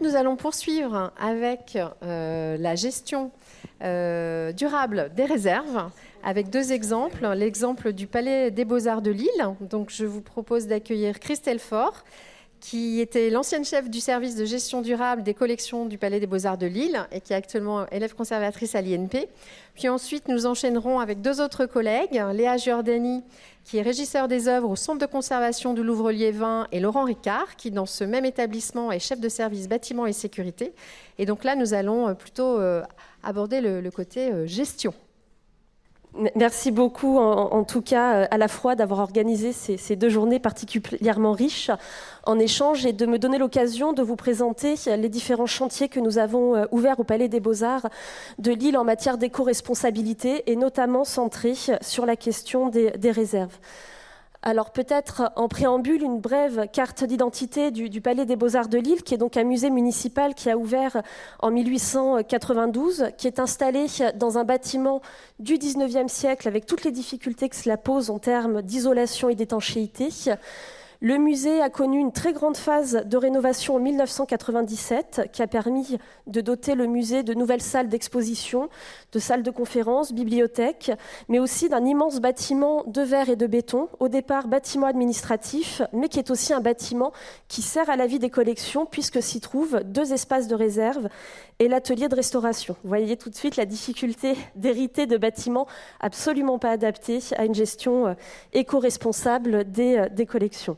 nous allons poursuivre avec la gestion durable des réserves, avec deux exemples. L'exemple du Palais des Beaux-Arts de Lille. Donc, je vous propose d'accueillir Christelle Faure, qui était l'ancienne chef du service de gestion durable des collections du Palais des Beaux-Arts de Lille et qui est actuellement élève conservatrice à l'INP. Puis ensuite, nous enchaînerons avec deux autres collègues, Léa Giordani, qui est régisseur des œuvres au Centre de conservation du Louvre-Liévin, et Laurent Ricard, qui dans ce même établissement est chef de service bâtiment et sécurité. Et donc là, nous allons plutôt aborder le côté gestion. Merci beaucoup, en tout cas, à la fois d'avoir organisé ces deux journées particulièrement riches en échanges et de me donner l'occasion de vous présenter les différents chantiers que nous avons ouverts au Palais des Beaux-Arts de Lille en matière d'éco-responsabilité et notamment centrés sur la question des réserves. Alors peut-être en préambule une brève carte d'identité du Palais des Beaux-Arts de Lille, qui est donc un musée municipal qui a ouvert en 1892, qui est installé dans un bâtiment du 19e siècle avec toutes les difficultés que cela pose en termes d'isolation et d'étanchéité. Le musée a connu une très grande phase de rénovation en 1997 qui a permis de doter le musée de nouvelles salles d'exposition, de salles de conférences, bibliothèques, mais aussi d'un immense bâtiment de verre et de béton, au départ bâtiment administratif, mais qui est aussi un bâtiment qui sert à la vie des collections puisque s'y trouvent deux espaces de réserve et l'atelier de restauration. Vous voyez tout de suite la difficulté d'hériter de bâtiments absolument pas adaptés à une gestion éco-responsable des collections.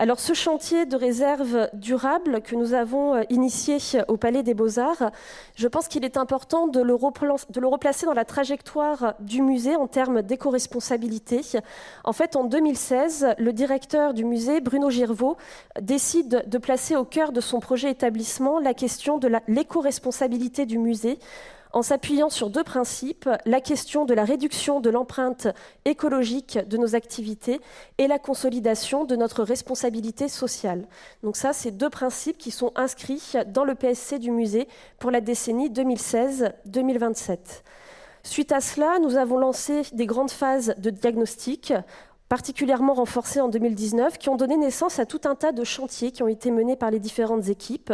Alors ce chantier de réserve durable que nous avons initié au Palais des Beaux-Arts, je pense qu'il est important de le replacer dans la trajectoire du musée en termes d'éco-responsabilité. En fait, en 2016, le directeur du musée, Bruno Girvaud, décide de placer au cœur de son projet établissement la question de l'éco-responsabilité du musée, en s'appuyant sur deux principes, la question de la réduction de l'empreinte écologique de nos activités et la consolidation de notre responsabilité sociale. Donc ça, c'est deux principes qui sont inscrits dans le PSC du musée pour la décennie 2016-2027. Suite à cela, nous avons lancé des grandes phases de diagnostic, particulièrement renforcées en 2019, qui ont donné naissance à tout un tas de chantiers qui ont été menés par les différentes équipes.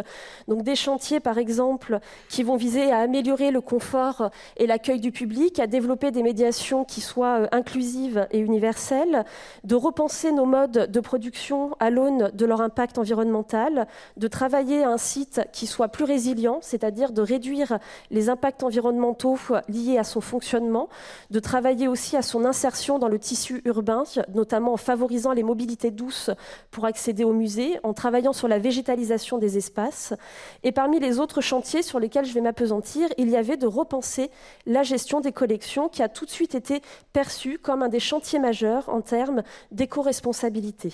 Donc des chantiers, par exemple, qui vont viser à améliorer le confort et l'accueil du public, à développer des médiations qui soient inclusives et universelles, de repenser nos modes de production à l'aune de leur impact environnemental, de travailler à un site qui soit plus résilient, c'est-à-dire de réduire les impacts environnementaux liés à son fonctionnement, de travailler aussi à son insertion dans le tissu urbain, notamment en favorisant les mobilités douces pour accéder au musée, en travaillant sur la végétalisation des espaces. Et parmi les autres chantiers sur lesquels je vais m'appesantir, il y avait de repenser la gestion des collections qui a tout de suite été perçue comme un des chantiers majeurs en termes d'éco-responsabilité.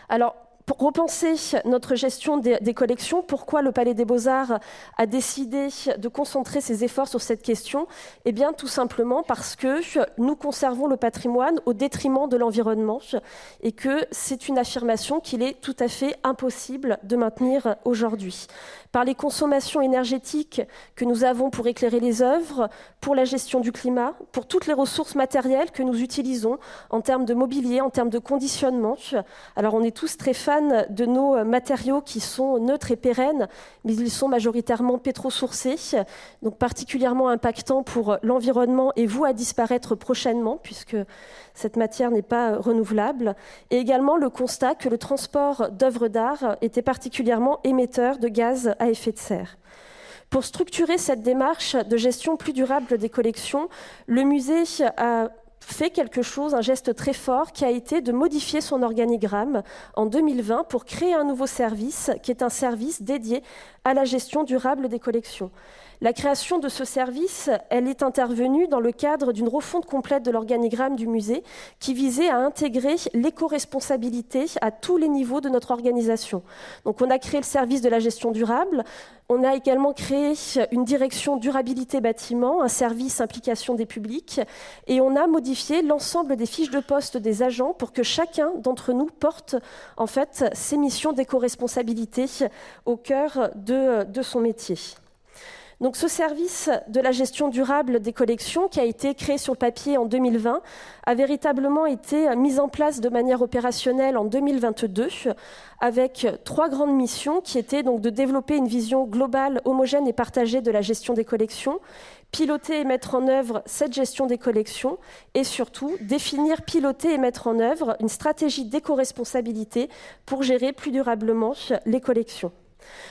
Alors, pour repenser notre gestion des collections, pourquoi le Palais des Beaux-Arts a décidé de concentrer ses efforts sur cette question ? Eh bien, tout simplement parce que nous conservons le patrimoine au détriment de l'environnement et que c'est une affirmation qu'il est tout à fait impossible de maintenir aujourd'hui. Par les consommations énergétiques que nous avons pour éclairer les œuvres, pour la gestion du climat, pour toutes les ressources matérielles que nous utilisons en termes de mobilier, en termes de conditionnement. Alors on est tous très fans de nos matériaux qui sont neutres et pérennes, mais ils sont majoritairement pétrosourcés, donc particulièrement impactants pour l'environnement et voués à disparaître prochainement, puisque cette matière n'est pas renouvelable. Et également le constat que le transport d'œuvres d'art était particulièrement émetteur de gaz à effet de serre. Pour structurer cette démarche de gestion plus durable des collections, le musée a fait quelque chose, un geste très fort, qui a été de modifier son organigramme en 2020 pour créer un nouveau service, qui est un service dédié à la gestion durable des collections. La création de ce service, elle est intervenue dans le cadre d'une refonte complète de l'organigramme du musée qui visait à intégrer l'éco-responsabilité à tous les niveaux de notre organisation. Donc on a créé le service de la gestion durable, on a également créé une direction durabilité bâtiment, un service implication des publics, et on a modifié l'ensemble des fiches de poste des agents pour que chacun d'entre nous porte en fait ses missions d'éco-responsabilité au cœur de son métier. Donc ce service de la gestion durable des collections, qui a été créé sur le papier en 2020, a véritablement été mis en place de manière opérationnelle en 2022, avec 3 grandes missions qui étaient donc de développer une vision globale, homogène et partagée de la gestion des collections, piloter et mettre en œuvre cette gestion des collections et surtout définir, piloter et mettre en œuvre une stratégie d'éco-responsabilité pour gérer plus durablement les collections.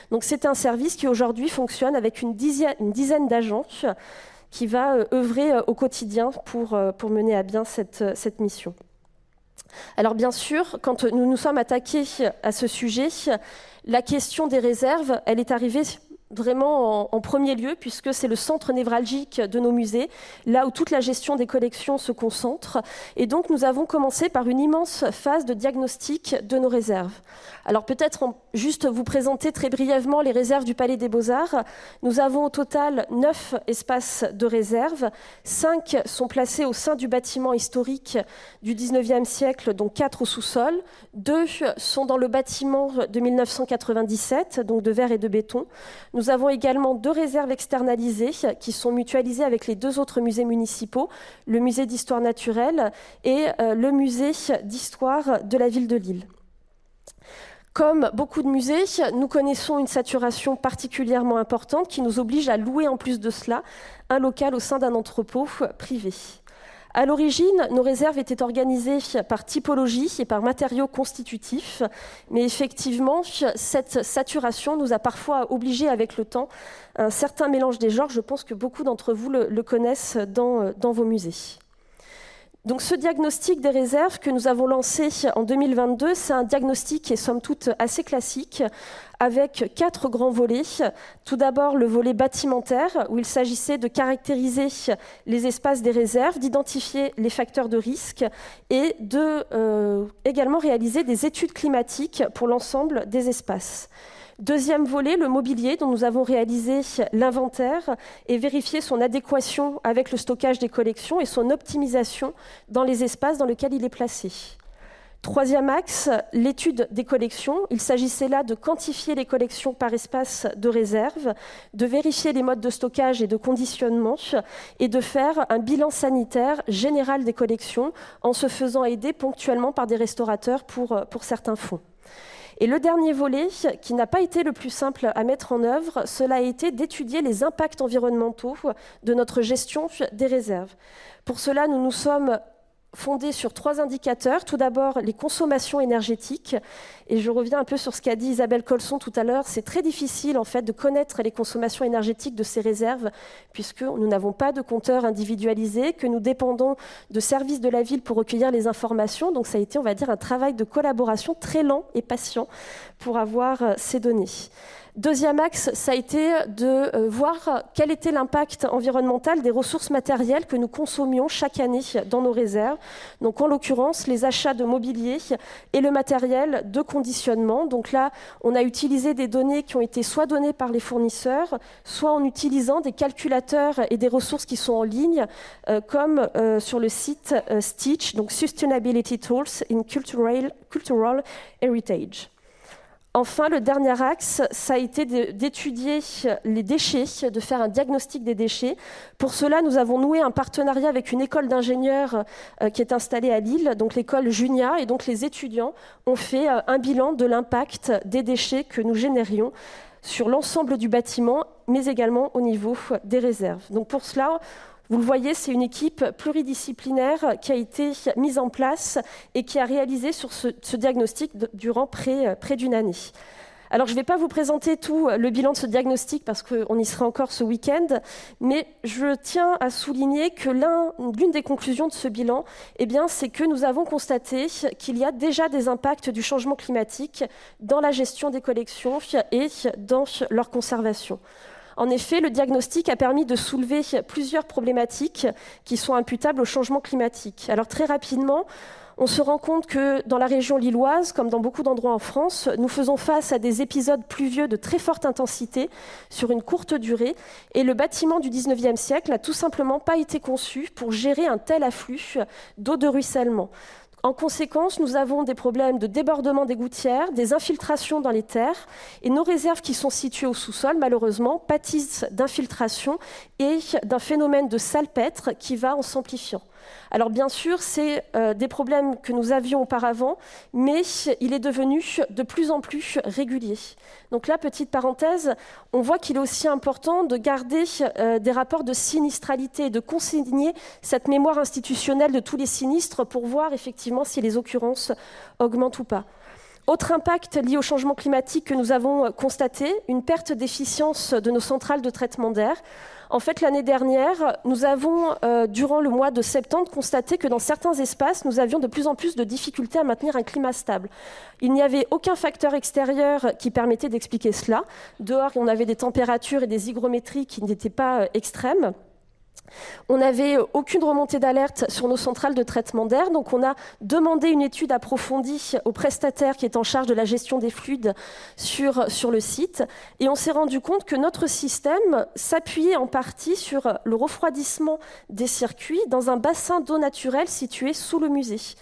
Donc c'est un service qui aujourd'hui fonctionne avec une dizaine d'agents qui va œuvrer au quotidien pour mener à bien cette mission. Alors bien sûr, quand nous nous sommes attaqués à ce sujet, la question des réserves, elle est arrivée vraiment en premier lieu, puisque c'est le centre névralgique de nos musées, là où toute la gestion des collections se concentre. Et donc, nous avons commencé par une immense phase de diagnostic de nos réserves. Alors peut-être juste vous présenter très brièvement les réserves du Palais des Beaux-Arts. Nous avons au total 9 espaces de réserve. 5 sont placés au sein du bâtiment historique du 19e siècle, dont 4 au sous-sol. 2 sont dans le bâtiment de 1997, donc de verre et de béton. Nous avons également 2 réserves externalisées qui sont mutualisées avec les 2 autres musées municipaux, le musée d'histoire naturelle et le musée d'histoire de la ville de Lille. Comme beaucoup de musées, nous connaissons une saturation particulièrement importante qui nous oblige à louer en plus de cela un local au sein d'un entrepôt privé. À l'origine, nos réserves étaient organisées par typologie et par matériaux constitutifs, mais effectivement, cette saturation nous a parfois obligés avec le temps à un certain mélange des genres. Je pense que beaucoup d'entre vous le connaissent dans vos musées. Donc ce diagnostic des réserves que nous avons lancé en 2022, c'est un diagnostic qui est somme toute assez classique, avec 4 grands volets. Tout d'abord, le volet bâtimentaire, où il s'agissait de caractériser les espaces des réserves, d'identifier les facteurs de risque et de également réaliser des études climatiques pour l'ensemble des espaces. Deuxième volet, le mobilier, dont nous avons réalisé l'inventaire et vérifié son adéquation avec le stockage des collections et son optimisation dans les espaces dans lesquels il est placé. Troisième axe, l'étude des collections. Il s'agissait là de quantifier les collections par espace de réserve, de vérifier les modes de stockage et de conditionnement et de faire un bilan sanitaire général des collections en se faisant aider ponctuellement par des restaurateurs pour certains fonds. Et le dernier volet, qui n'a pas été le plus simple à mettre en œuvre, cela a été d'étudier les impacts environnementaux de notre gestion des réserves. Pour cela, nous nous sommes fondés sur 3 indicateurs. Tout d'abord, les consommations énergétiques. Et je reviens un peu sur ce qu'a dit Isabelle Colson tout à l'heure. C'est très difficile, en fait, de connaître les consommations énergétiques de ces réserves, puisque nous n'avons pas de compteur individualisé, que nous dépendons de services de la ville pour recueillir les informations. Donc ça a été, on va dire, un travail de collaboration très lent et patient pour avoir ces données. Deuxième axe, ça a été de voir quel était l'impact environnemental des ressources matérielles que nous consommions chaque année dans nos réserves. Donc en l'occurrence, les achats de mobilier et le matériel de conditionnement. Donc là, on a utilisé des données qui ont été soit données par les fournisseurs, soit en utilisant des calculateurs et des ressources qui sont en ligne, comme sur le site Stitch, donc Sustainability Tools in Cultural Heritage. Enfin, le dernier axe, ça a été d'étudier les déchets, de faire un diagnostic des déchets. Pour cela, nous avons noué un partenariat avec une école d'ingénieurs qui est installée à Lille, donc l'école Junia, et donc les étudiants ont fait un bilan de l'impact des déchets que nous générions sur l'ensemble du bâtiment, mais également au niveau des réserves. Donc pour cela, vous le voyez, c'est une équipe pluridisciplinaire qui a été mise en place et qui a réalisé sur ce diagnostic durant près d'une année. Alors, je ne vais pas vous présenter tout le bilan de ce diagnostic parce qu'on y sera encore ce week-end, mais je tiens à souligner que l'une des conclusions de ce bilan, c'est que nous avons constaté qu'il y a déjà des impacts du changement climatique dans la gestion des collections et dans leur conservation. En effet, le diagnostic a permis de soulever plusieurs problématiques qui sont imputables au changement climatique. Alors très rapidement, on se rend compte que dans la région lilloise, comme dans beaucoup d'endroits en France, nous faisons face à des épisodes pluvieux de très forte intensité sur une courte durée, et le bâtiment du 19e siècle n'a tout simplement pas été conçu pour gérer un tel afflux d'eau de ruissellement. En conséquence, nous avons des problèmes de débordement des gouttières, des infiltrations dans les terres, et nos réserves qui sont situées au sous-sol, malheureusement, pâtissent d'infiltration et d'un phénomène de salpêtre qui va en s'amplifiant. Alors bien sûr, c'est des problèmes que nous avions auparavant, mais il est devenu de plus en plus régulier. Donc là, petite parenthèse, on voit qu'il est aussi important de garder des rapports de sinistralité et de consigner cette mémoire institutionnelle de tous les sinistres pour voir effectivement si les occurrences augmentent ou pas. Autre impact lié au changement climatique que nous avons constaté, une perte d'efficience de nos centrales de traitement d'air. En fait, l'année dernière, nous avons, durant le mois de septembre, constaté que dans certains espaces, nous avions de plus en plus de difficultés à maintenir un climat stable. Il n'y avait aucun facteur extérieur qui permettait d'expliquer cela. Dehors, on avait des températures et des hygrométries qui n'étaient pas extrêmes. On n'avait aucune remontée d'alerte sur nos centrales de traitement d'air, donc on a demandé une étude approfondie au prestataire qui est en charge de la gestion des fluides sur le site, et on s'est rendu compte que notre système s'appuyait en partie sur le refroidissement des circuits dans un bassin d'eau naturelle situé sous le musée.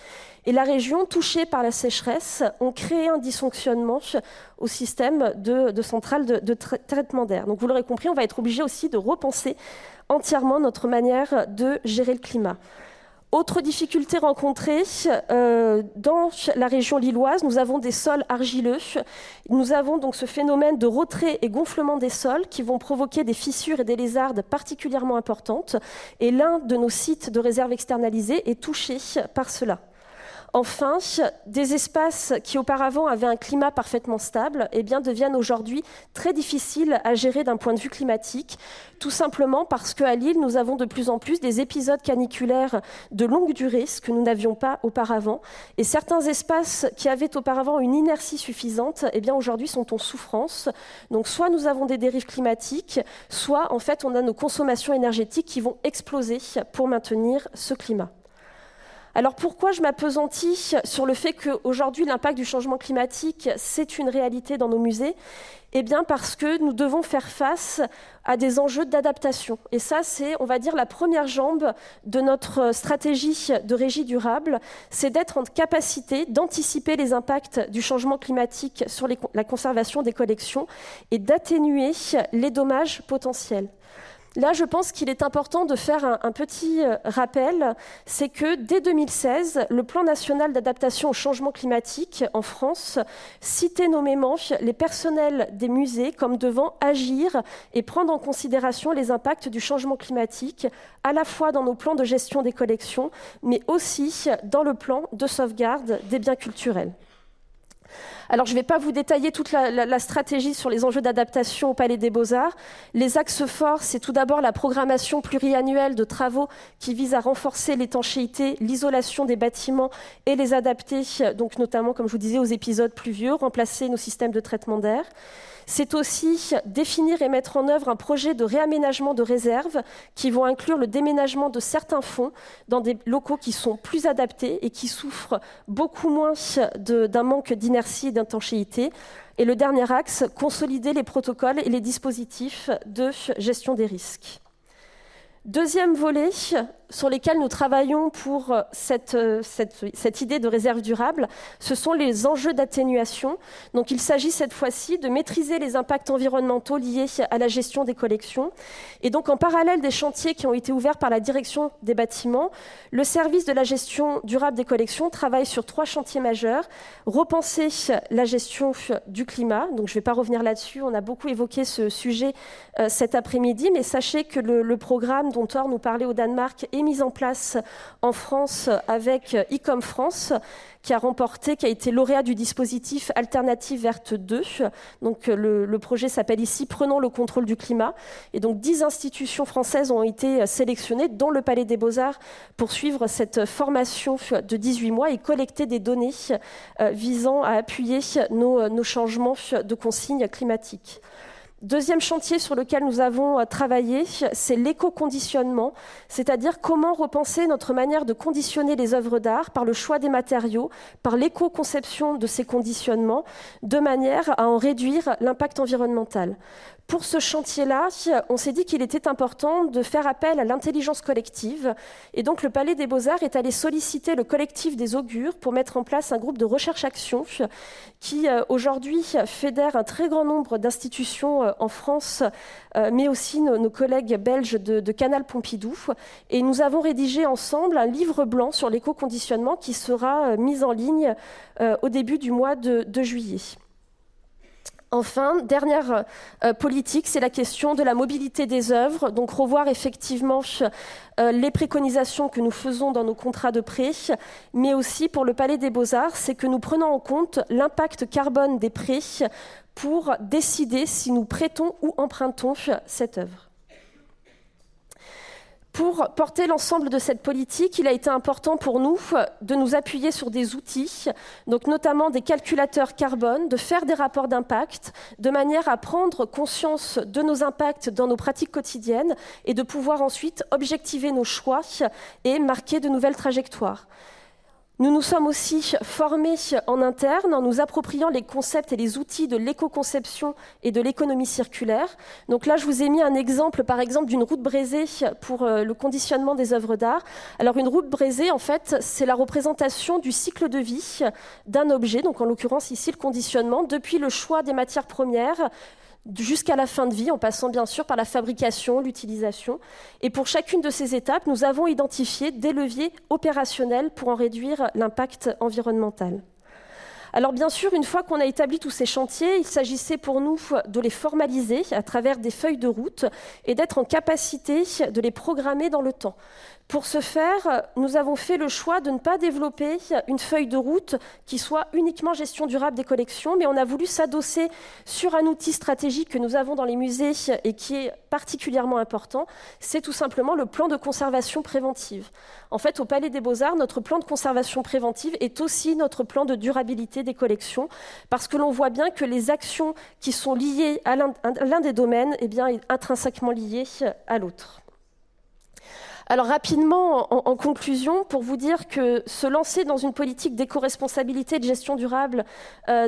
Et la région, touchée par la sécheresse, ont créé un dysfonctionnement au système de centrales de traitement d'air. Donc vous l'aurez compris, on va être obligé aussi de repenser entièrement notre manière de gérer le climat. Autre difficulté rencontrée, dans la région lilloise, nous avons des sols argileux. Nous avons donc ce phénomène de retrait et gonflement des sols qui vont provoquer des fissures et des lézardes particulièrement importantes. Et l'un de nos sites de réserve externalisés est touché par cela. Enfin, des espaces qui auparavant avaient un climat parfaitement stable deviennent aujourd'hui très difficiles à gérer d'un point de vue climatique, tout simplement parce qu'à Lille, nous avons de plus en plus des épisodes caniculaires de longue durée, ce que nous n'avions pas auparavant. Et certains espaces qui avaient auparavant une inertie suffisante, aujourd'hui sont en souffrance. Donc soit nous avons des dérives climatiques, soit en fait on a nos consommations énergétiques qui vont exploser pour maintenir ce climat. Alors pourquoi je m'appesantis sur le fait qu'aujourd'hui l'impact du changement climatique, c'est une réalité dans nos musées ? Parce que nous devons faire face à des enjeux d'adaptation. Et ça, c'est, on va dire, la première jambe de notre stratégie de régie durable, c'est d'être en capacité d'anticiper les impacts du changement climatique sur la conservation des collections et d'atténuer les dommages potentiels. Là, je pense qu'il est important de faire un petit rappel, c'est que dès 2016, le plan national d'adaptation au changement climatique en France citait nommément les personnels des musées comme devant agir et prendre en considération les impacts du changement climatique, à la fois dans nos plans de gestion des collections, mais aussi dans le plan de sauvegarde des biens culturels. Alors, je ne vais pas vous détailler toute la stratégie sur les enjeux d'adaptation au Palais des Beaux-Arts. Les axes forts, c'est tout d'abord la programmation pluriannuelle de travaux qui vise à renforcer l'étanchéité, l'isolation des bâtiments et les adapter, donc notamment, comme je vous disais, aux épisodes pluvieux, remplacer nos systèmes de traitement d'air. C'est aussi définir et mettre en œuvre un projet de réaménagement de réserve qui vont inclure le déménagement de certains fonds dans des locaux qui sont plus adaptés et qui souffrent beaucoup moins d'un manque d'inertie et d'étanchéité. Et le dernier axe, consolider les protocoles et les dispositifs de gestion des risques. Deuxième volet sur lesquels nous travaillons pour cette idée de réserve durable, ce sont les enjeux d'atténuation. Donc il s'agit cette fois-ci de maîtriser les impacts environnementaux liés à la gestion des collections. Et donc en parallèle des chantiers qui ont été ouverts par la direction des bâtiments, le service de la gestion durable des collections travaille sur 3 chantiers majeurs. Repenser la gestion du climat, donc je ne vais pas revenir là-dessus, on a beaucoup évoqué ce sujet cet après-midi, mais sachez que le programme dont Thor nous parlait au Danemark est mise en place en France avec ICOM France, qui a été lauréat du dispositif Alternative Verte 2. Donc le projet s'appelle ici Prenons le contrôle du climat. Et donc 10 institutions françaises ont été sélectionnées, dont le Palais des Beaux-Arts, pour suivre cette formation de 18 mois et collecter des données visant à appuyer nos changements de consignes climatiques. Deuxième chantier sur lequel nous avons travaillé, c'est l'éco-conditionnement, c'est-à-dire comment repenser notre manière de conditionner les œuvres d'art par le choix des matériaux, par l'éco-conception de ces conditionnements, de manière à en réduire l'impact environnemental. Pour ce chantier-là, on s'est dit qu'il était important de faire appel à l'intelligence collective. Et donc, le Palais des Beaux-Arts est allé solliciter le collectif des augures pour mettre en place un groupe de recherche-action qui, aujourd'hui, fédère un très grand nombre d'institutions en France, mais aussi nos collègues belges de Canal Pompidou. Et nous avons rédigé ensemble un livre blanc sur l'éco-conditionnement qui sera mis en ligne au début du mois de juillet. Enfin, dernière politique, c'est la question de la mobilité des œuvres. Donc revoir effectivement les préconisations que nous faisons dans nos contrats de prêt, mais aussi pour le Palais des Beaux-Arts, c'est que nous prenons en compte l'impact carbone des prêts pour décider si nous prêtons ou empruntons cette œuvre. Pour porter l'ensemble de cette politique, il a été important pour nous de nous appuyer sur des outils, donc notamment des calculateurs carbone, de faire des rapports d'impact, de manière à prendre conscience de nos impacts dans nos pratiques quotidiennes et de pouvoir ensuite objectiver nos choix et marquer de nouvelles trajectoires. Nous nous sommes aussi formés en interne en nous appropriant les concepts et les outils de l'éco-conception et de l'économie circulaire. Donc là, je vous ai mis un exemple, par exemple, d'une route brisée pour le conditionnement des œuvres d'art. Alors une route brisée, en fait, c'est la représentation du cycle de vie d'un objet, donc en l'occurrence ici le conditionnement, depuis le choix des matières premières jusqu'à la fin de vie, en passant bien sûr par la fabrication, l'utilisation. Et pour chacune de ces étapes, nous avons identifié des leviers opérationnels pour en réduire l'impact environnemental. Alors bien sûr, une fois qu'on a établi tous ces chantiers, il s'agissait pour nous de les formaliser à travers des feuilles de route et d'être en capacité de les programmer dans le temps. Pour ce faire, nous avons fait le choix de ne pas développer une feuille de route qui soit uniquement gestion durable des collections, mais on a voulu s'adosser sur un outil stratégique que nous avons dans les musées et qui est particulièrement important, c'est tout simplement le plan de conservation préventive. En fait, au Palais des Beaux-Arts, notre plan de conservation préventive est aussi notre plan de durabilité des collections, parce que l'on voit bien que les actions qui sont liées à l'un des domaines, eh bien, est intrinsèquement liées à l'autre. Alors rapidement, en conclusion, pour vous dire que se lancer dans une politique d'éco-responsabilité et de gestion durable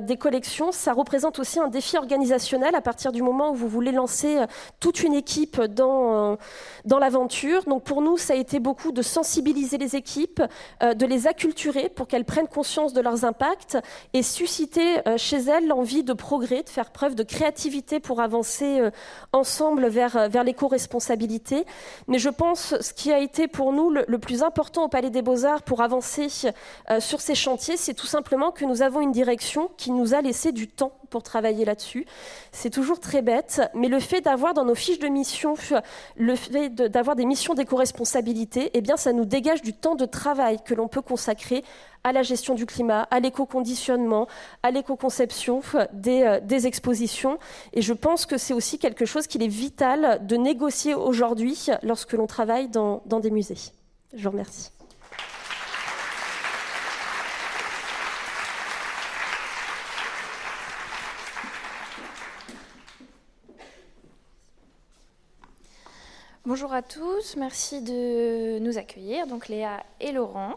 des collections, ça représente aussi un défi organisationnel à partir du moment où vous voulez lancer toute une équipe dans l'aventure. Donc pour nous, ça a été beaucoup de sensibiliser les équipes, de les acculturer pour qu'elles prennent conscience de leurs impacts et susciter chez elles l'envie de progrès, de faire preuve de créativité pour avancer ensemble vers l'éco-responsabilité. Mais je pense ce qui a été pour nous le plus important au Palais des Beaux-Arts pour avancer sur ces chantiers, c'est tout simplement que nous avons une direction qui nous a laissé du temps pour travailler là-dessus. C'est toujours très bête, mais le fait d'avoir dans nos fiches de mission, le fait d'avoir des missions d'éco-responsabilité, eh bien, ça nous dégage du temps de travail que l'on peut consacrer à la gestion du climat, à l'éco-conditionnement, à l'éco-conception des expositions. Et je pense que c'est aussi quelque chose qu'il est vital de négocier aujourd'hui lorsque l'on travaille dans des musées. Je vous remercie. Bonjour à tous, merci de nous accueillir, donc Léa et Laurent.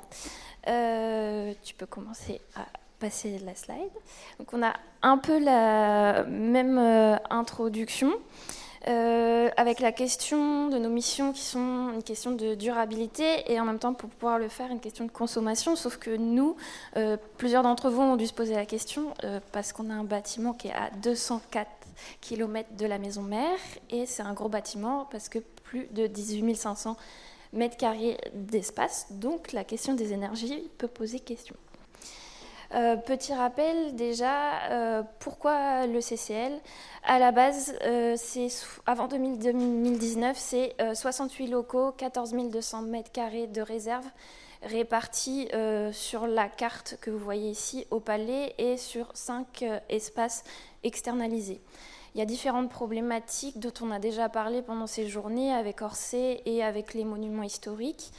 Tu peux commencer à passer la slide. Donc on a un peu la même introduction avec la question de nos missions qui sont une question de durabilité et en même temps pour pouvoir le faire une question de consommation, sauf que nous, plusieurs d'entre vous ont dû se poser la question parce qu'on a un bâtiment qui est à 204 km de la maison mère et c'est un gros bâtiment parce que plus de 18 500 mètres carrés d'espace, donc la question des énergies peut poser question. Petit rappel déjà, pourquoi le CCL ? À la base, avant 2019, c'est 68 locaux, 14 200 mètres carrés de réserve répartis sur la carte que vous voyez ici au Palais et sur 5 espaces externalisés. Il y a différentes problématiques dont on a déjà parlé pendant ces journées avec Orsay et avec les monuments historiques.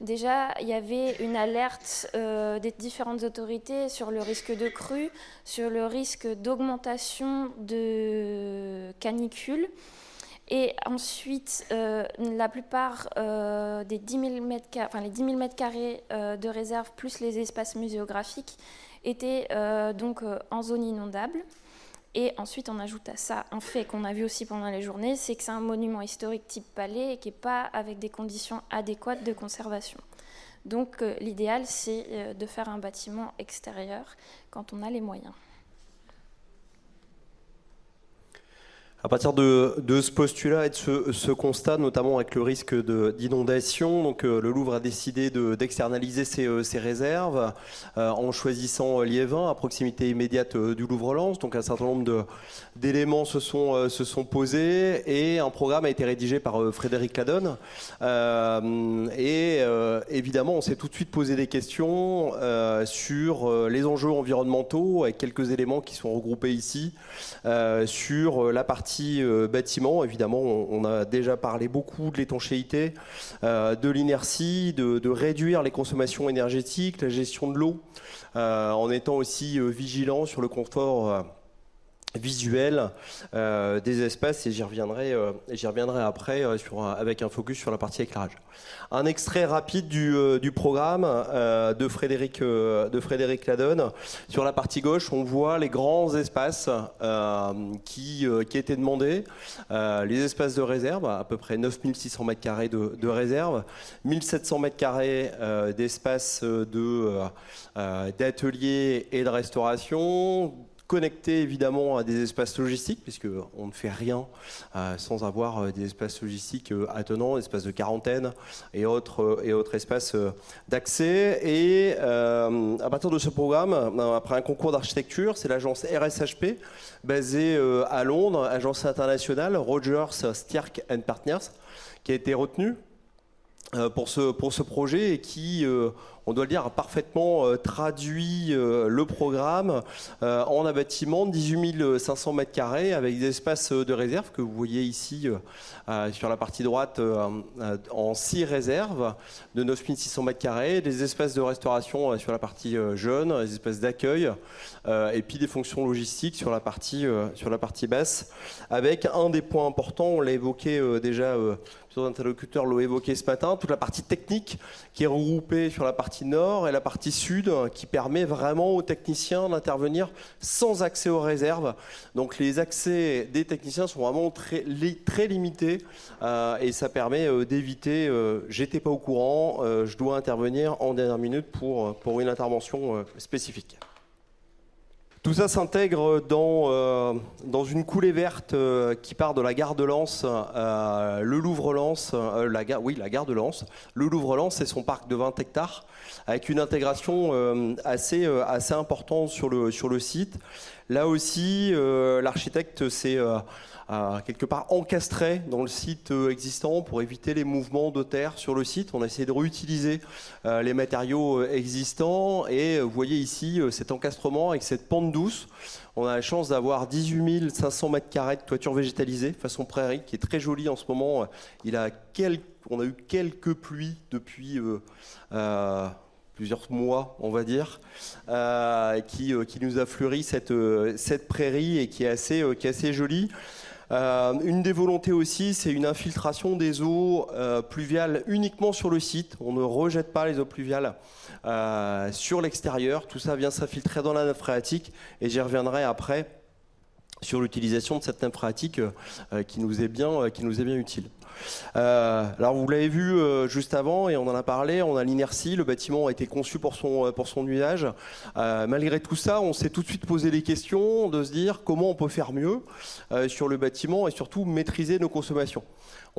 Déjà, il y avait une alerte des différentes autorités sur le risque de crue, sur le risque d'augmentation de canicules. Et ensuite, la plupart des 10 000 mètres carrés de réserve plus les espaces muséographiques étaient donc en zone inondable. Et ensuite, on ajoute à ça un fait qu'on a vu aussi pendant les journées, c'est que c'est un monument historique type palais et qui n'est pas avec des conditions adéquates de conservation. Donc l'idéal, c'est de faire un bâtiment extérieur quand on a les moyens. À partir de ce postulat et de ce constat, notamment avec le risque d'inondation, donc le Louvre a décidé d'externaliser ses réserves en choisissant Liévin, à proximité immédiate du Louvre-Lens. Donc un certain nombre d'éléments se sont posés et un programme a été rédigé par Frédéric Ladonne. Évidemment, on s'est tout de suite posé des questions sur les enjeux environnementaux, avec quelques éléments qui sont regroupés ici, sur la partie bâtiment. Évidemment, on a déjà parlé beaucoup de l'étanchéité, de l'inertie, de réduire les consommations énergétiques, la gestion de l'eau, en étant aussi vigilant sur le confort visuel des espaces, et j'y reviendrai après avec un focus sur la partie éclairage. Un extrait rapide du programme de Frédéric Ladonne. Sur la partie gauche, on voit les grands espaces qui étaient demandés, les espaces de réserve, à peu près 9600 m² de réserve, 1700 m² d'espace d'ateliers et de restauration, connecté évidemment à des espaces logistiques, puisqu'on ne fait rien sans avoir des espaces logistiques attenants, espaces de quarantaine et autres espaces d'accès. Et à partir de ce programme, après un concours d'architecture, c'est l'agence RSHP, basée à Londres, agence internationale, Rogers, Stierk & Partners, qui a été retenue pour ce projet et qui, on doit le dire, a parfaitement traduit le programme en un bâtiment de 18 500 m² avec des espaces de réserve que vous voyez ici sur la partie droite en 6 réserves de 9 600 m², des espaces de restauration sur la partie jeune, des espaces d'accueil et puis des fonctions logistiques sur la partie basse, avec un des points importants, on l'a évoqué déjà, plusieurs interlocuteurs l'ont évoqué ce matin, toute la partie technique qui est regroupée sur la partie nord et la partie sud, qui permet vraiment aux techniciens d'intervenir sans accès aux réserves. Donc les accès des techniciens sont vraiment très limités et ça permet d'éviter j'étais pas au courant, je dois intervenir en dernière minute pour une intervention spécifique. Tout ça s'intègre dans une coulée verte qui part de la gare de Lens, le Louvre-Lens, la gare de Lens. Le Louvre-Lens, c'est son parc de 20 hectares, avec une intégration assez importante sur le site. Là aussi, l'architecte s'est quelque part encastré dans le site existant pour éviter les mouvements de terre sur le site. On a essayé de réutiliser les matériaux existants et vous voyez ici cet encastrement avec cette pente douce. On a la chance d'avoir 18 500 m² de toiture végétalisée façon prairie qui est très jolie en ce moment. On a eu quelques pluies depuis plusieurs mois, on va dire, qui nous a fleuri cette prairie et qui est assez jolie. Une des volontés aussi, c'est une infiltration des eaux pluviales uniquement sur le site. On ne rejette pas les eaux pluviales sur l'extérieur. Tout ça vient s'infiltrer dans la nappe phréatique et j'y reviendrai après sur l'utilisation de cette nappe phréatique qui nous est bien utile. Alors vous l'avez vu juste avant et on en a parlé, on a l'inertie, le bâtiment a été conçu pour son usage. Malgré tout ça, on s'est tout de suite posé les questions de se dire comment on peut faire mieux sur le bâtiment et surtout maîtriser nos consommations.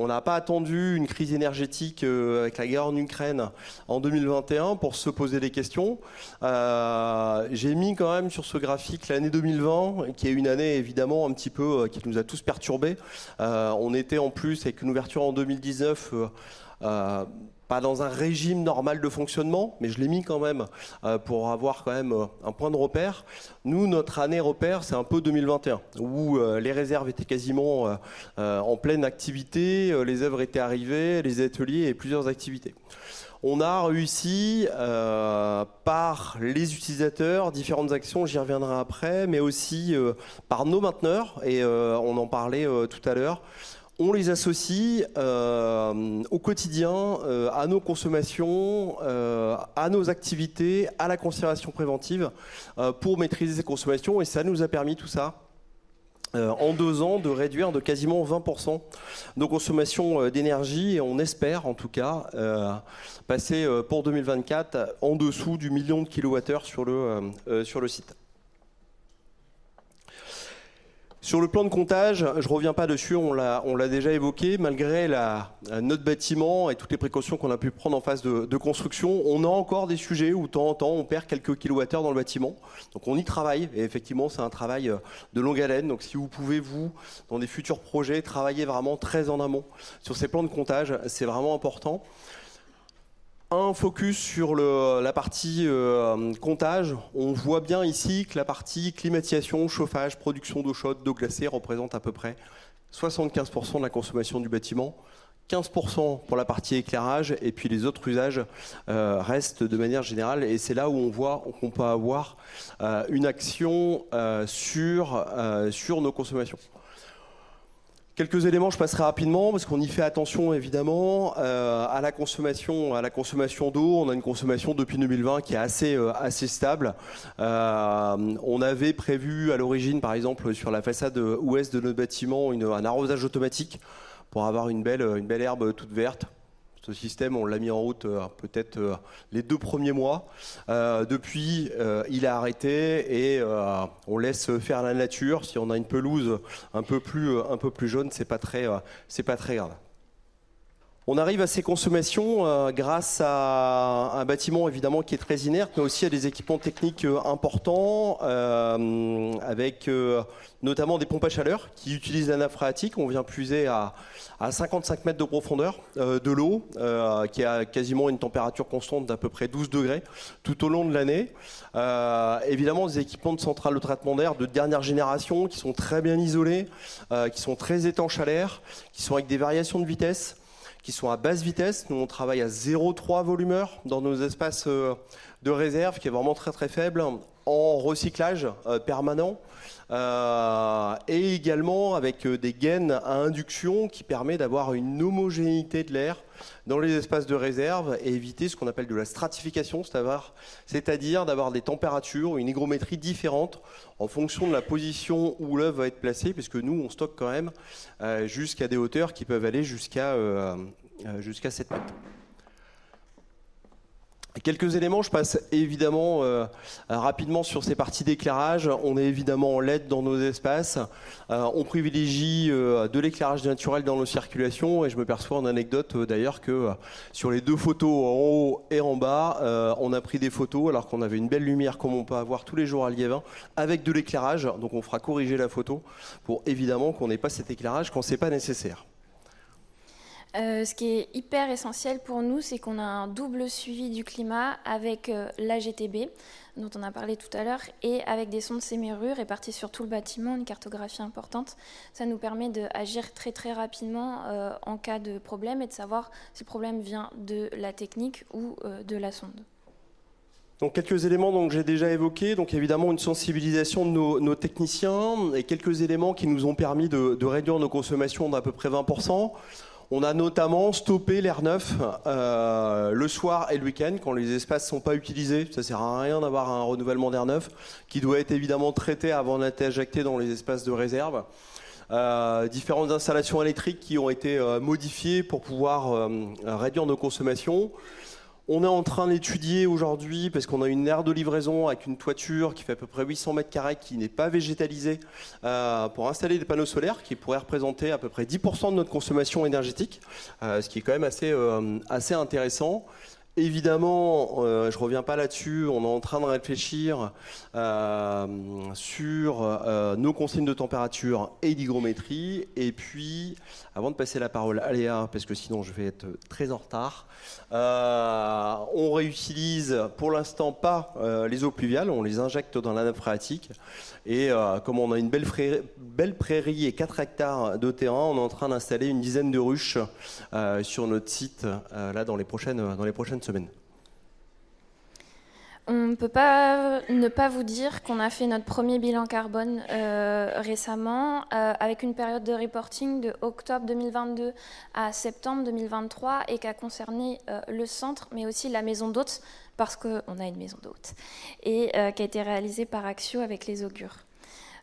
On n'a pas attendu une crise énergétique avec la guerre en Ukraine en 2021 pour se poser des questions. J'ai mis quand même sur ce graphique l'année 2020, qui est une année évidemment un petit peu qui nous a tous perturbés. On était en plus avec une ouverture en 2019 pas dans un régime normal de fonctionnement, mais je l'ai mis quand même pour avoir quand même un point de repère. Nous, notre année repère, c'est un peu 2021, où les réserves étaient quasiment en pleine activité, les œuvres étaient arrivées, les ateliers et plusieurs activités. On a réussi par les utilisateurs, différentes actions, j'y reviendrai après, mais aussi par nos mainteneurs, et on en parlait tout à l'heure. On les associe au quotidien, à nos consommations, à nos activités, à la conservation préventive pour maîtriser ces consommations. Et ça nous a permis tout ça en 2 ans de réduire de quasiment 20% nos consommations d'énergie et on espère en tout cas passer pour 2024 en dessous du 1 million de kilowattheures sur le site. Sur le plan de comptage, je ne reviens pas dessus, on l'a déjà évoqué, malgré notre bâtiment et toutes les précautions qu'on a pu prendre en phase de construction, on a encore des sujets où de temps en temps on perd quelques kilowattheures dans le bâtiment. Donc on y travaille et effectivement c'est un travail de longue haleine. Donc si vous pouvez, vous, dans des futurs projets, travailler vraiment très en amont sur ces plans de comptage, c'est vraiment important. Un focus sur la partie comptage. On voit bien ici que la partie climatisation, chauffage, production d'eau chaude, d'eau glacée représente à peu près 75% de la consommation du bâtiment, 15% pour la partie éclairage et puis les autres usages restent de manière générale et c'est là où on voit qu'on peut avoir une action sur nos consommations. Quelques éléments, je passerai rapidement parce qu'on y fait attention évidemment à la consommation d'eau. On a une consommation depuis 2020 qui est assez stable. On avait prévu à l'origine, par exemple, sur la façade ouest de notre bâtiment, un arrosage automatique pour avoir une belle herbe toute verte. Ce système, on l'a mis en route peut-être les 2 premiers mois. Depuis, il a arrêté et on laisse faire la nature. Si on a une pelouse un peu plus jaune, c'est pas très grave. On arrive à ces consommations grâce à un bâtiment évidemment qui est très inerte, mais aussi à des équipements techniques importants, avec notamment des pompes à chaleur qui utilisent la nappe phréatique. On vient puiser à 55 mètres de profondeur de l'eau, qui a quasiment une température constante d'à peu près 12 degrés tout au long de l'année. Évidemment, des équipements de centrales de traitement d'air de dernière génération qui sont très bien isolés, qui sont très étanches à l'air, qui sont avec des variations de vitesse, qui sont à basse vitesse. Nous, on travaille à 0,3 volumeur dans nos espaces de réserve, qui est vraiment très très faible, en recyclage permanent, et également avec des gaines à induction qui permet d'avoir une homogénéité de l'air dans les espaces de réserve et éviter ce qu'on appelle de la stratification, c'est-à-dire d'avoir des températures, une hygrométrie différente en fonction de la position où l'œuvre va être placée, puisque nous, on stocke quand même jusqu'à des hauteurs qui peuvent aller jusqu'à 7 mètres. Quelques éléments, je passe évidemment rapidement sur ces parties d'éclairage. On est évidemment en LED dans nos espaces. On privilégie de l'éclairage naturel dans nos circulations et je me perçois en anecdote d'ailleurs que sur les 2 photos en haut et en bas, on a pris des photos alors qu'on avait une belle lumière comme on peut avoir tous les jours à Liévin avec de l'éclairage. Donc on fera corriger la photo pour évidemment qu'on n'ait pas cet éclairage quand c'est pas nécessaire. Ce qui est hyper essentiel pour nous, c'est qu'on a un double suivi du climat avec l'AGTB, dont on a parlé tout à l'heure, et avec des sondes sémérures réparties sur tout le bâtiment, une cartographie importante. Ça nous permet d'agir très très rapidement en cas de problème et de savoir si le problème vient de la technique ou de la sonde. Donc quelques éléments que j'ai déjà évoqués, donc évidemment une sensibilisation de nos techniciens et quelques éléments qui nous ont permis de réduire nos consommations d'à peu près 20%. On a notamment stoppé l'air neuf le soir et le week-end quand les espaces ne sont pas utilisés. Ça ne sert à rien d'avoir un renouvellement d'air neuf qui doit être évidemment traité avant d'être injecté dans les espaces de réserve. Différentes installations électriques qui ont été modifiées pour pouvoir réduire nos consommations. On est en train d'étudier aujourd'hui, parce qu'on a une aire de livraison avec une toiture qui fait à peu près 800 mètres carrés, qui n'est pas végétalisée, pour installer des panneaux solaires qui pourraient représenter à peu près 10% de notre consommation énergétique, ce qui est quand même assez intéressant. Évidemment, je ne reviens pas là-dessus, on est en train de réfléchir sur nos consignes de température et d'hygrométrie. Et puis, avant de passer la parole à Léa, parce que sinon je vais être très en retard, on réutilise pour l'instant pas les eaux pluviales, on les injecte dans la nappe phréatique. Et comme on a une belle prairie et 4 hectares de terrain, on est en train d'installer une dizaine de ruches sur notre site là dans les prochaines semaines. On ne peut pas ne pas vous dire qu'on a fait notre premier bilan carbone récemment, avec une période de reporting de octobre 2022 à septembre 2023 et qui a concerné le centre, mais aussi la maison d'hôtes, parce qu'on a une maison d'hôtes, et qui a été réalisée par Axio avec les augures.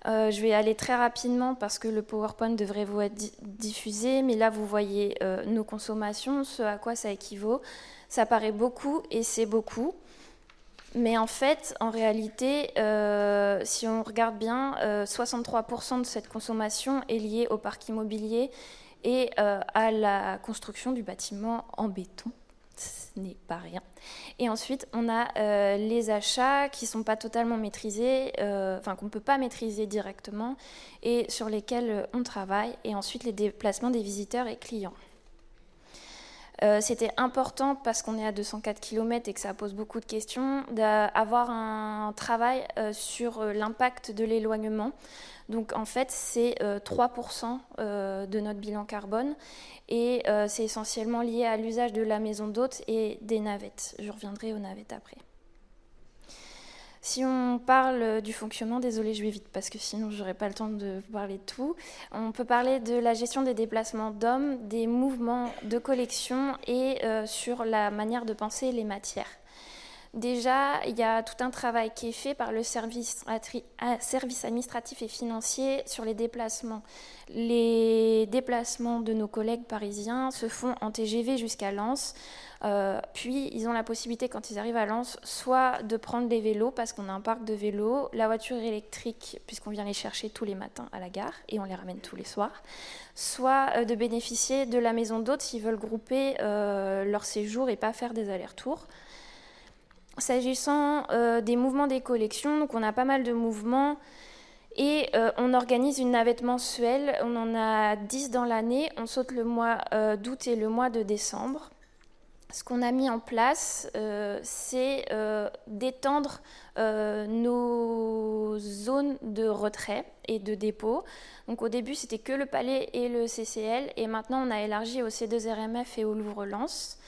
Je vais aller très rapidement parce que le PowerPoint devrait vous être diffusé, mais là vous voyez nos consommations, ce à quoi ça équivaut. Ça paraît beaucoup et c'est beaucoup. Mais en fait, en réalité, si on regarde bien, 63% de cette consommation est liée au parc immobilier et à la construction du bâtiment en béton. Ce n'est pas rien. Et ensuite, on a les achats qui ne sont pas totalement maîtrisés, qu'on ne peut pas maîtriser directement et sur lesquels on travaille. Et ensuite, les déplacements des visiteurs et clients. C'était important parce qu'on est à 204 km et que ça pose beaucoup de questions, d'avoir un travail sur l'impact de l'éloignement. Donc en fait, c'est 3% de notre bilan carbone et c'est essentiellement lié à l'usage de la maison d'hôtes et des navettes. Je reviendrai aux navettes après. Si on parle du fonctionnement, désolé, je vais vite parce que sinon je n'aurai pas le temps de vous parler de tout. On peut parler de la gestion des déplacements d'hommes, des mouvements de collection et sur la manière de penser les matières. Déjà, il y a tout un travail qui est fait par le service administratif et financier sur les déplacements. Les déplacements de nos collègues parisiens se font en TGV jusqu'à Lens. Puis, ils ont la possibilité, quand ils arrivent à Lens, soit de prendre des vélos, parce qu'on a un parc de vélos, la voiture électrique, puisqu'on vient les chercher tous les matins à la gare, et on les ramène tous les soirs, soit de bénéficier de la maison d'hôtes s'ils veulent grouper leur séjour et pas faire des allers-retours. S'agissant des mouvements des collections, donc on a pas mal de mouvements et on organise une navette mensuelle. On en a 10 dans l'année. On saute le mois d'août et le mois de décembre. Ce qu'on a mis en place, c'est d'étendre nos zones de retrait et de dépôt. Donc au début, c'était que le Palais et le CCL et maintenant on a élargi au C2RMF et au Louvre-Lens.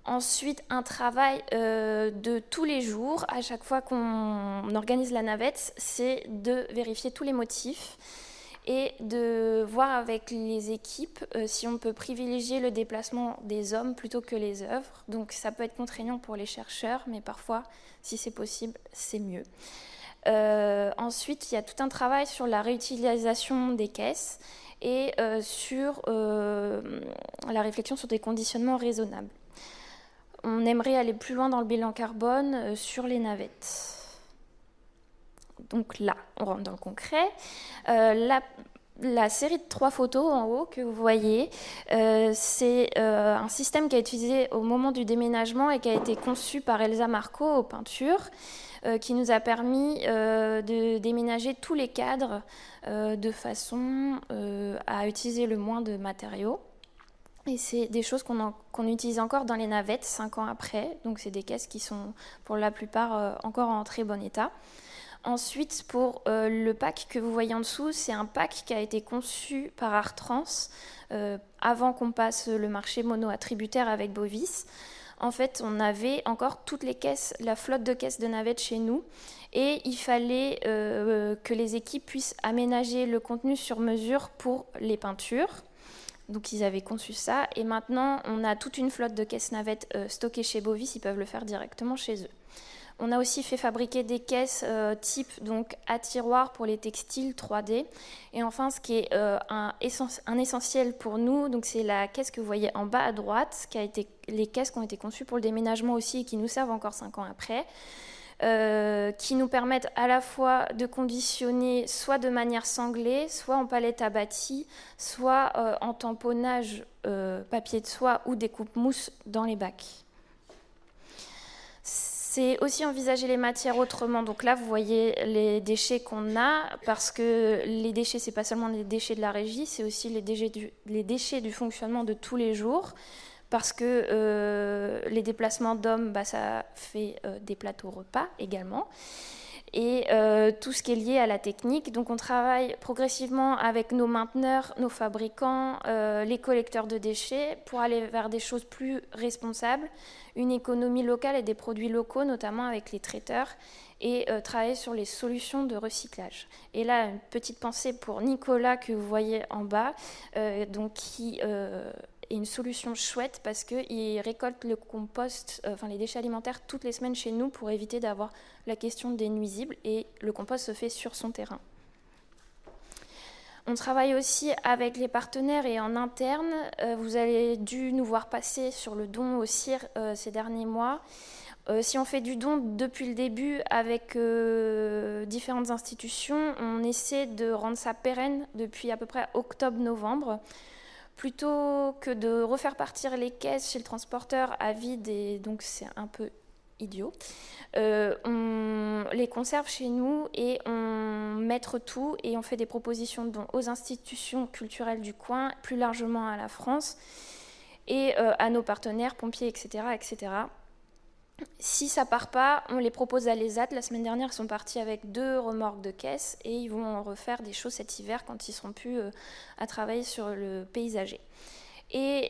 Ensuite, un travail de tous les jours, à chaque fois qu'on organise la navette, c'est de vérifier tous les motifs et de voir avec les équipes si on peut privilégier le déplacement des hommes plutôt que les œuvres. Donc ça peut être contraignant pour les chercheurs, mais parfois, si c'est possible, c'est mieux. Ensuite, il y a tout un travail sur la réutilisation des caisses et sur la réflexion sur des conditionnements raisonnables. On aimerait aller plus loin dans le bilan carbone sur les navettes. Donc là, on rentre dans le concret. La série de 3 photos en haut que vous voyez, c'est un système qui a été utilisé au moment du déménagement et qui a été conçu par Elsa Marco aux peintures, qui nous a permis de déménager tous les cadres de façon à utiliser le moins de matériaux. Et c'est des choses qu'on utilise encore dans les navettes 5 ans après. Donc c'est des caisses qui sont pour la plupart encore en très bon état. Ensuite, pour le pack que vous voyez en dessous, c'est un pack qui a été conçu par Artrans avant qu'on passe le marché mono-attributaire avec Bovis. En fait, on avait encore toutes les caisses, la flotte de caisses de navettes chez nous. Et il fallait que les équipes puissent aménager le contenu sur mesure pour les peintures. Donc ils avaient conçu ça et maintenant on a toute une flotte de caisses navettes stockées chez Bovis, ils peuvent le faire directement chez eux. On a aussi fait fabriquer des caisses type donc à tiroir pour les textiles 3D. Et enfin ce qui est un essentiel pour nous, donc c'est la caisse que vous voyez en bas à droite, les caisses qui ont été conçues pour le déménagement aussi et qui nous servent encore 5 ans après. Qui nous permettent à la fois de conditionner soit de manière sanglée, soit en palette abattie, soit en tamponnage papier de soie ou découpe-mousse dans les bacs. C'est aussi envisager les matières autrement. Donc là, vous voyez les déchets qu'on a, parce que les déchets, c'est pas seulement les déchets de la régie, c'est aussi les déchets du fonctionnement de tous les jours. Parce que les déplacements d'hommes, ça fait des plateaux repas également. Et tout ce qui est lié à la technique. Donc on travaille progressivement avec nos mainteneurs, nos fabricants, les collecteurs de déchets pour aller vers des choses plus responsables, une économie locale et des produits locaux, notamment avec les traiteurs, et travailler sur les solutions de recyclage. Et là, une petite pensée pour Nicolas que vous voyez en bas, qui est une solution chouette parce qu'il récolte le compost, les déchets alimentaires toutes les semaines chez nous pour éviter d'avoir la question des nuisibles et le compost se fait sur son terrain. On travaille aussi avec les partenaires et en interne. Vous avez dû nous voir passer sur le don au CIR ces derniers mois. Si on fait du don depuis le début avec différentes institutions, on essaie de rendre ça pérenne depuis à peu près octobre-novembre. Plutôt que de refaire partir les caisses chez le transporteur à vide, et donc c'est un peu idiot, on les conserve chez nous et on mettre tout et on fait des propositions de dons aux institutions culturelles du coin, plus largement à la France et à nos partenaires, pompiers, etc., etc. Si ça part pas, on les propose à l'ESAT. La semaine dernière, ils sont partis avec 2 remorques de caisse et ils vont refaire des choses cet hiver quand ils seront plus à travailler sur le paysager. Et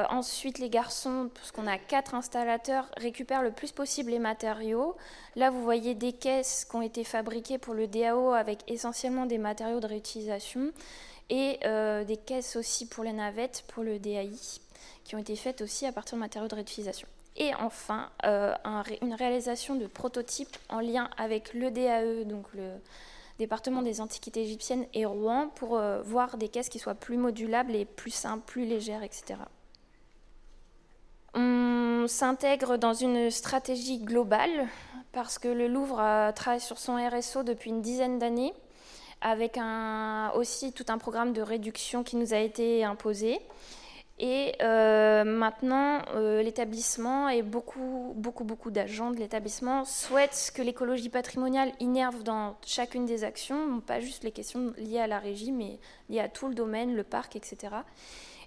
ensuite, les garçons, parce qu'on a 4 installateurs, récupèrent le plus possible les matériaux. Là, vous voyez des caisses qui ont été fabriquées pour le DAO avec essentiellement des matériaux de réutilisation et des caisses aussi pour les navettes, pour le DAI, qui ont été faites aussi à partir de matériaux de réutilisation. Et enfin, une réalisation de prototypes en lien avec le DAE, donc le département des antiquités égyptiennes et Rouen, pour voir des caisses qui soient plus modulables et plus simples, plus légères, etc. On s'intègre dans une stratégie globale parce que le Louvre travaille sur son RSO depuis une dizaine d'années, avec aussi tout un programme de réduction qui nous a été imposé. Et maintenant, l'établissement et beaucoup d'agents de l'établissement souhaitent que l'écologie patrimoniale innerve dans chacune des actions, pas juste les questions liées à la régie, mais liées à tout le domaine, le parc, etc.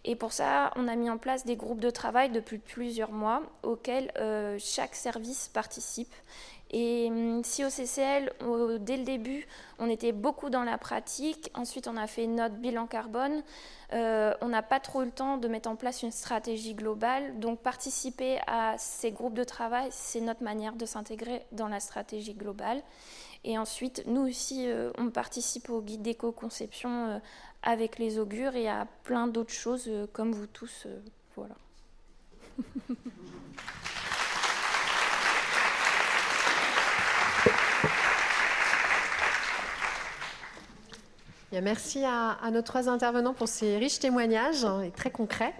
Et pour ça, on a mis en place des groupes de travail depuis plusieurs mois auxquels chaque service participe. Et si au CCL, dès le début, on était beaucoup dans la pratique, ensuite on a fait notre bilan carbone, on n'a pas trop eu le temps de mettre en place une stratégie globale, donc participer à ces groupes de travail, c'est notre manière de s'intégrer dans la stratégie globale. Et ensuite, nous aussi, on participe au guide d'éco-conception avec les augures et à plein d'autres choses, comme vous tous, voilà. Bien, merci à nos 3 intervenants pour ces riches témoignages et très concrets.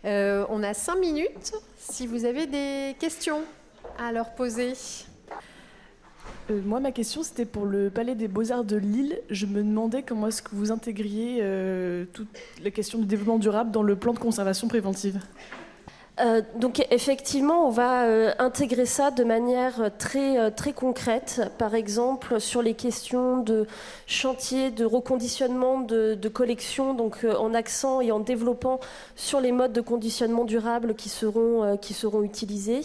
On a 5 minutes si vous avez des questions à leur poser. Moi, ma question, c'était pour le Palais des Beaux-Arts de Lille. Je me demandais comment est-ce que vous intégriez toute la question du développement durable dans le plan de conservation préventive. Donc effectivement, on va intégrer ça de manière très concrète. Par exemple, sur les questions de chantier, de reconditionnement de collections, donc en accent et en développant sur les modes de conditionnement durable qui seront utilisés.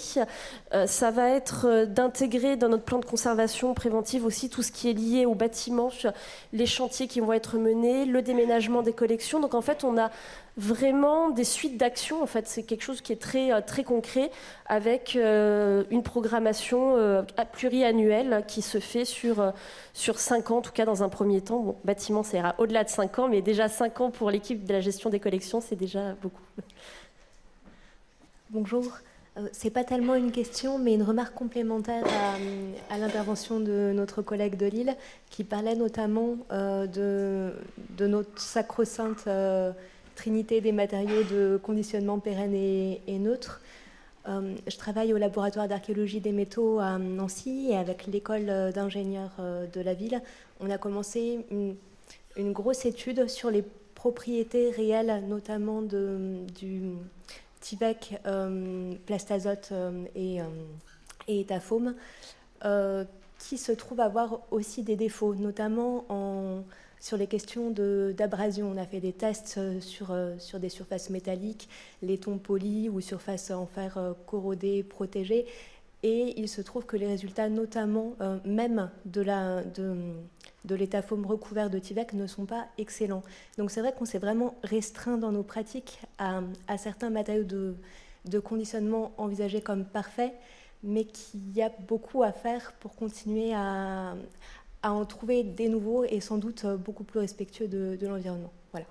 Ça va être d'intégrer dans notre plan de conservation préventive aussi tout ce qui est lié aux bâtiments, les chantiers qui vont être menés, le déménagement des collections. Donc en fait, on a vraiment des suites d'actions. En fait, c'est quelque chose qui est très concret avec une programmation pluriannuelle qui se fait sur 5 ans, en tout cas dans un premier temps. Bon, bâtiment, ça ira au-delà de 5 ans, mais déjà 5 ans pour l'équipe de la gestion des collections, c'est déjà beaucoup. Bonjour. C'est pas tellement une question, mais une remarque complémentaire à l'intervention de notre collègue de Lille, qui parlait notamment de notre sacro-sainte trinité des matériaux de conditionnement pérenne et neutre. Je travaille au laboratoire d'archéologie des métaux à Nancy et avec l'école d'ingénieurs de la ville, on a commencé une grosse étude sur les propriétés réelles, notamment du Tyvek, Plastazote et Étafaume, qui se trouvent avoir aussi des défauts, notamment sur les questions d'abrasion. On a fait des tests sur des surfaces métalliques, laiton poli ou surfaces en fer corrodé, protégées. Et il se trouve que les résultats, notamment même de l'étafaume recouvert de Tyvek, ne sont pas excellents. Donc c'est vrai qu'on s'est vraiment restreint dans nos pratiques à certains matériaux de conditionnement envisagés comme parfaits, mais qu'il y a beaucoup à faire pour continuer à en trouver des nouveaux et sans doute beaucoup plus respectueux de l'environnement. Voilà.